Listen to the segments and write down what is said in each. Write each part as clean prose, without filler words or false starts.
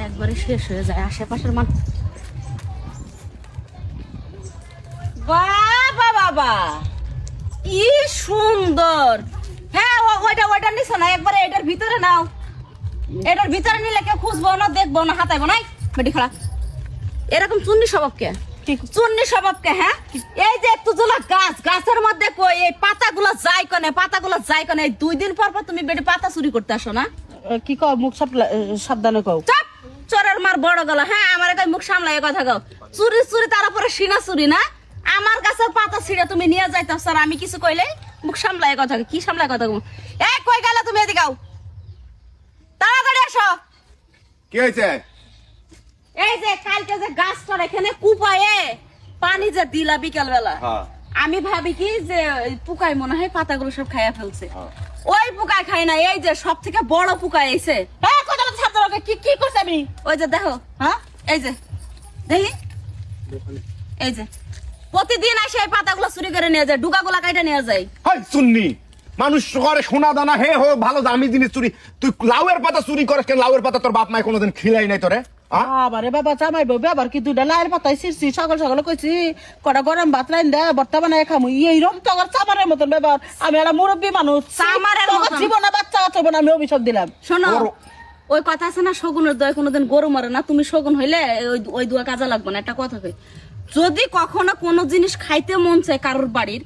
একবারে শেষ হয়ে যায় আশেপাশের মানুষ। বাবা বাবা কি সুন্দর। হ্যাঁ ওইটা নিছো না, একবারে এটার ভিতরে নাও। এটার ভিতরে নিলে কেউ খুঁজবো না, দেখবো না, হাতাইবো নাই। বেটি খারাপ এরকম চুন্নি স্বভাবকে, চুন্নি স্বভাবকে। হ্যাঁ এই যে তুজলা গাছ, গাছের মধ্যে কই এই পাতাগুলো যায় কনে, পাতাগুলো যায় কনে। 2 দিন পর পর তুমি বেটি পাতা চুরি করতে আসো না? কি কও, মুখ সাবধানে কও। চাপ, চোরের মার বড় গলা। হ্যাঁ আমার কই মুখ সামলাই কথা কও। চুরি চুরি তার উপরে সিনা চুরি না? আমার কাছে পাতা ছিঁড়ে তুমি নিয়ে যাইতাছ স্যার, আমি কিছু কইলে মুখ সামলাই কথা। কি সামলাই কথা কও? এই কই গেল তুমি? এদিকে আও, তাড়াতাড়ি আসো। কি হয়েছে? এই যে কালকে যে গাছটার এখানে কুপায়ে পানি যে দিলা বিকাল বেলা, আমি ভাবি কি যে পোকায় মনে হয় পাতাগুলো সব খাইয়া ফেলছে। ওই পোকায় খাই না, এই যে সব থেকে বড় পোকা এসে। হ্যাঁ কথা ছাত্রকে কি করছ আমি? ওই যে দেখো, হ্যাঁ এই যে দেখি, এই যে প্রতিদিন এসে এই পাতাগুলো চুরি করে নিয়ে যায়, ডুকাগুলা কাইটা নিয়ে যায়। হাই সুন্নি মানুষ করে সোনা দানা হে হো ভালো দামি জিনিস চুরি, তুই লাউয়ের পাতা চুরি করিস কেন? লাউয়ের পাতা তোর বাপ মায় কোনোদিন খিলাই নাই তোরে? আবারে বাবা চামাইবো আবার কি দুইটা লাইয়ের পাতাই ছিড়ছি, সকাল সকালে কইছি কটা গরম ভাত রাইন দে বর্তমানে খামু। এইরকম তো আমার চামারের মতন ব্যাপার। আমি একটা মুরব্বী মানুষ, চামারের মতন জীবনে বাচ্চা আছে না, আমি অভিশাপ দিলাম। শোনো ওই কথা আছে না, শগুনের দয় কোনোদিন গরু মারে না। তুমি শগুন হইলে ওই দুয়া কাজে লাগবে না। একটা কথা কই, যদি কখনো কোনো জিনিস খাইতে মন চায় কারোর বাড়ির,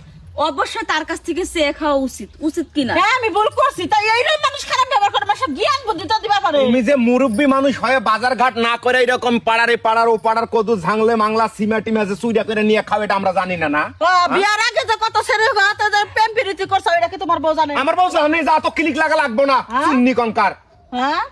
অবশ্যই তার কাছ থেকে চেয়ে খাওয়া উচিত, উচিত কিনা? হ্যাঁ আমি ভুল করছি, তাই এইরকম মানুষ খারাপ ব্যবহার করে মানুষ জ্ঞান বুদ্ধি তো দিবা পারে। তুমি যে মুরব্বী মানুষ হয়ে বাজার ঘাট না করে এরকম পাড়ার ও পাড়ার কদু ঝাংলে মাংলা সিমাটি মাঝে চুরিয়া করে নিয়ে খাও, এটা আমরা জানি না। না বিয়ার আগে যে কত ছেড়ে হাতে প্রেম প্রীতি করছো, এটা কি তোমার বউ জানে? আমার বউ জানে, যা তো ক্লিক লাগা লাগবো না। সুন্নি কনকার হ্যাঁ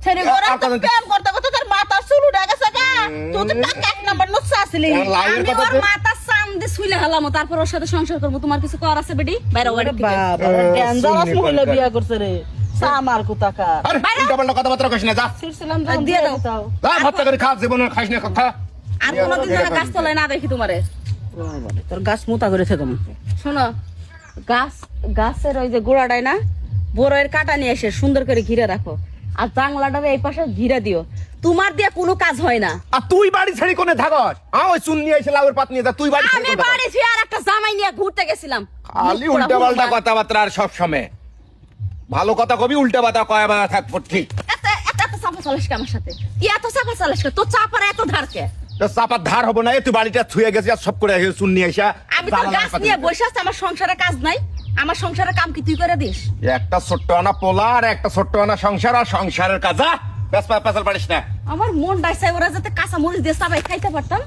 ছেড়ে ঘরে তো প্রেম করতে করতে তোর মাথা চুল উঠে গেছে গা। তুই তো টাকা 1 নাম্বার নুসা আসলি। লাউয়ের আমি পাতা ওর মাথা সামনে শুইলে হালামো, তারপর ওর সাথে সংসার করবো। তোমার কিছু কর আছে বেটি? বাইরে ওয়ার্ড থেকে বাবা ডেঞ্জারাস মহিলা বিয়া করছে রে। সামার কুতাকা আরে উল্টাপাল্টা কথাবার্তা কইস না, যা ছিড়ছিলাম দিয়ে দাও। যা ভাত করে খা, জীবনে খাইস না কথা। আর কোনোদিন যেন গাছ তলায় না দেখি তোমারে। তোর গাছ মোটা করে থাকম। শোনো, গাছের ওই যে গোড়াটাই না, বড়ের কাটা নিয়ে এসে সুন্দর করে ঘিরে রাখো, আর জাংলাটারে এই পাশে ঘিরে দিও। তোমার দিয়ে কোনো কাজ হয় না। আর তুই বাড়ি ছেড়ে কোনে থাকস? ওই চুন্নি এসে লাউয়ের পাত নিয়ে যা, তুই বাড়ি আমি বাড়ি ফিরে আর একটা জামাই নিয়ে ঘুরতে গেছিলাম। খালি উল্টাপাল্টা কথাবার্তা আর সব সময় ভালো কথা কবি, উল্টা পাতা কয়া বাধা থাকবো। ঠিক এত চাপা চালাস কে আমার সাথে? কি এত চাপা চালাস কে? তোর চাপার এত ধার কে? তো চাপার ধার হবো না? তুই বাড়িটা থুয়ে গেছিস আর সব করে চুন্নি এসা আমি তো গাছ নিয়ে বসে আছি, আমার সংসারে কাজ নাই। আমার সংসারের কাম কি তুই করে দিস? একটা ছোট্ট আনা পোলা আর একটা ছোট্ট আনা সংসার, আর সংসারের কাজ। পেছাল পারিস না। আমার মন ডাইসাই ওরা যাতে কাঁচা মরিচ দিয়ে চাবাই খাইতে পারতাম।